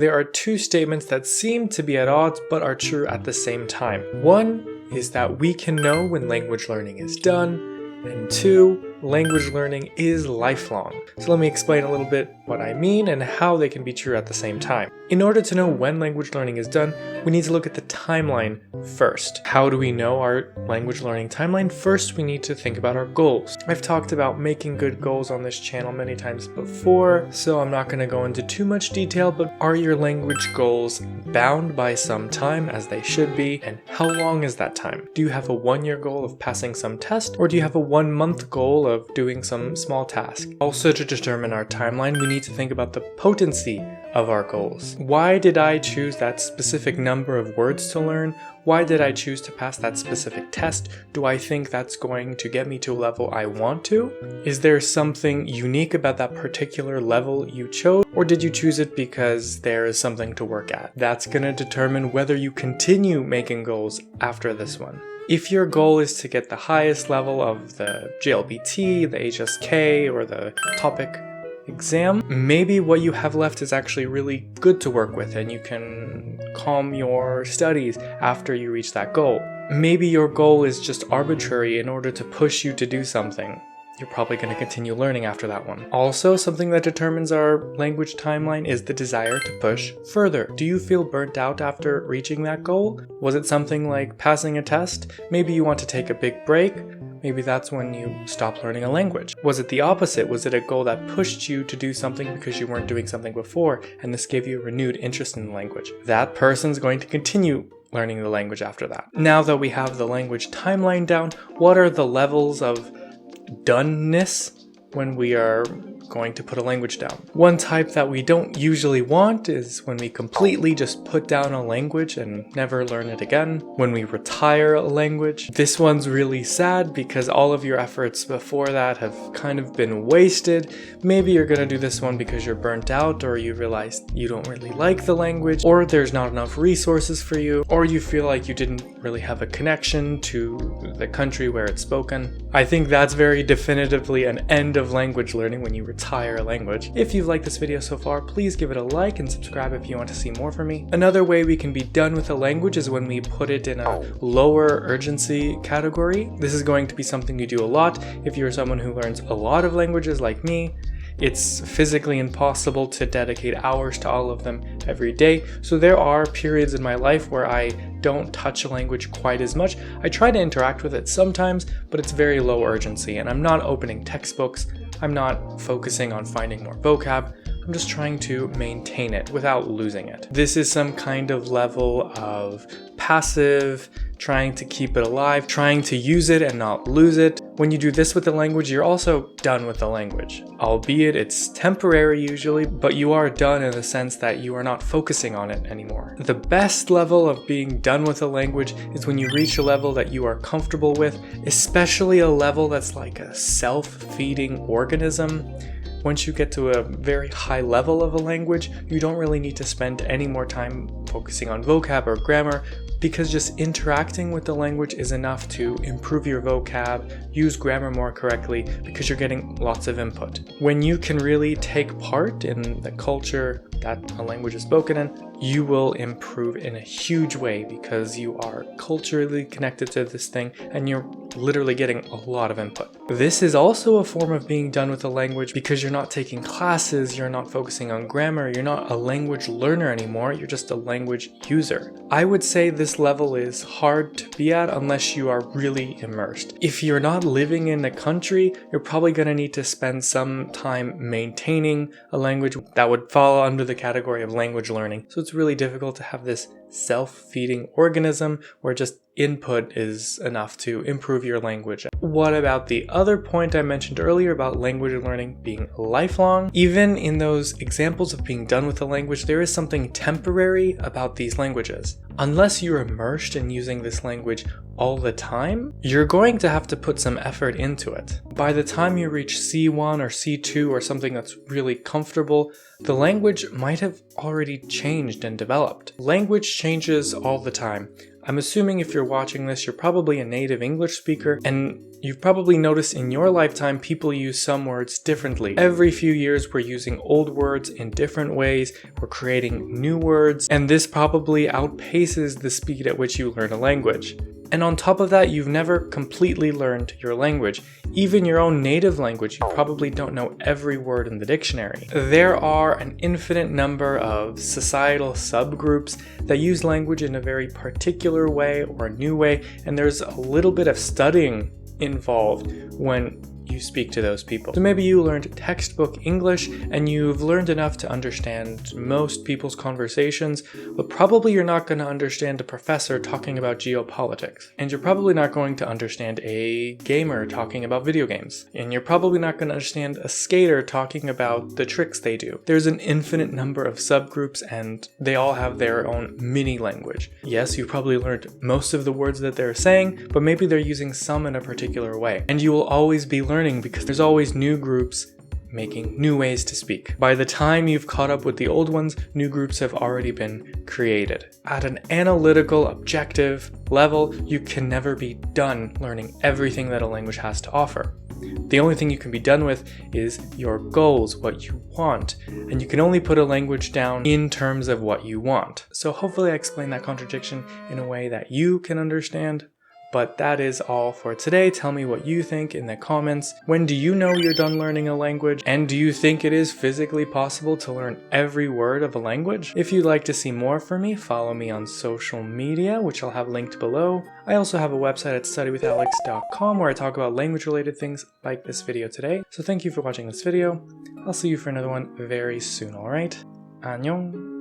There are two statements that seem to be at odds but are true at the same time. One is that we can know when language learning is done, and two, language learning is lifelong. So let me explain a little bit what I mean and how they can be true at the same time. In order to know when language learning is done, we need to look at the timeline first. How do we know our language learning timeline? First, we need to think about our goals. I've talked about making good goals on this channel many times before, so I'm not going to go into too much detail, but are your language goals bound by some time, as they should be, and how long is that time? Do you have a 1-year goal of passing some test, or do you have a 1-month goal of doing some small task? Also, to determine our timeline, we need to think about the potency of our goals. Why did I choose that specific number of words to learn? Why did I choose to pass that specific test? Do I think that's going to get me to a level I want to? Is there something unique about that particular level you chose? Or did you choose it because there is something to work at? That's going to determine whether you continue making goals after this one. If your goal is to get the highest level of the JLPT, the HSK, or the topic exam, maybe what you have left is actually really good to work with and you can calm your studies after you reach that goal. Maybe your goal is just arbitrary in order to push you to do something. You're probably going to continue learning after that one. Also, something that determines our language timeline is the desire to push further. Do you feel burnt out after reaching that goal? Was it something like passing a test? Maybe you want to take a big break. Maybe that's when you stop learning a language. Was it the opposite? Was it a goal that pushed you to do something because you weren't doing something before and this gave you a renewed interest in the language? That person's going to continue learning the language after that. Now that we have the language timeline down, what are the levels of doneness when we are going to put a language down? One type that we don't usually want is when we completely just put down a language and never learn it again. When we retire a language. This one's really sad because all of your efforts before that have kind of been wasted. Maybe you're gonna do this one because you're burnt out, or you realize you don't really like the language, or there's not enough resources for you, or you feel like you didn't really have a connection to the country where it's spoken. I think that's very definitively an end of language learning when you retire a language. If you've liked this video so far, please give it a like and subscribe if you want to see more from me. Another way we can be done with a language is when we put it in a lower urgency category. This is going to be something you do a lot if you're someone who learns a lot of languages like me. It's physically impossible to dedicate hours to all of them every day, so there are periods in my life where I don't touch a language quite as much. I try to interact with it sometimes, but it's very low urgency, and I'm not opening textbooks, I'm not focusing on finding more vocab, I'm just trying to maintain it without losing it. This is some kind of level of passive, trying to keep it alive, trying to use it and not lose it. When you do this with the language, you're also done with the language. Albeit it's temporary usually, but you are done in the sense that you are not focusing on it anymore. The best level of being done with a language is when you reach a level that you are comfortable with, especially a level that's like a self-feeding organism. Once you get to a very high level of a language, you don't really need to spend any more time focusing on vocab or grammar, because just interacting with the language is enough to improve your vocab, use grammar more correctly, because you're getting lots of input. When you can really take part in the culture that a language is spoken in, you will improve in a huge way because you are culturally connected to this thing and you're literally getting a lot of input. This is also a form of being done with a language because you're not taking classes, you're not focusing on grammar, you're not a language learner anymore, you're just a language user. I would say this level is hard to be at unless you are really immersed. If you're not living in a country, you're probably going to need to spend some time maintaining a language that would fall under the category of language learning. So it's really difficult to have this self-feeding organism where just input is enough to improve your language. What about the other point I mentioned earlier about language learning being lifelong? Even in those examples of being done with a language, there is something temporary about these languages. Unless you're immersed in using this language all the time, you're going to have to put some effort into it. By the time you reach C1 or C2 or something that's really comfortable, the language might have already changed and developed. Language changes all the time. I'm assuming if you're watching this, you're probably a native English speaker, and you've probably noticed in your lifetime people use some words differently. Every few years we're using old words in different ways, we're creating new words, and this probably outpaces the speed at which you learn a language. And on top of that, you've never completely learned your language. Even your own native language, you probably don't know every word in the dictionary. There are an infinite number of societal subgroups that use language in a very particular way or a new way, and there's a little bit of studying involved when you speak to those people. So maybe you learned textbook English and you've learned enough to understand most people's conversations, but probably you're not going to understand a professor talking about geopolitics. And you're probably not going to understand a gamer talking about video games. And you're probably not going to understand a skater talking about the tricks they do. There's an infinite number of subgroups and they all have their own mini language. Yes, you probably learned most of the words that they're saying, but maybe they're using some in a particular way. And you will always be learning because there's always new groups making new ways to speak. By the time you've caught up with the old ones, new groups have already been created. At an analytical, objective level, you can never be done learning everything that a language has to offer. The only thing you can be done with is your goals, what you want, and you can only put a language down in terms of what you want. So hopefully I explained that contradiction in a way that you can understand. But that is all for today. Tell me what you think in the comments. When do you know you're done learning a language? And do you think it is physically possible to learn every word of a language? If you'd like to see more from me, follow me on social media, which I'll have linked below. I also have a website at studywithalex.com where I talk about language related things like this video today. So thank you for watching this video. I'll see you for another one very soon, alright? Annyeong!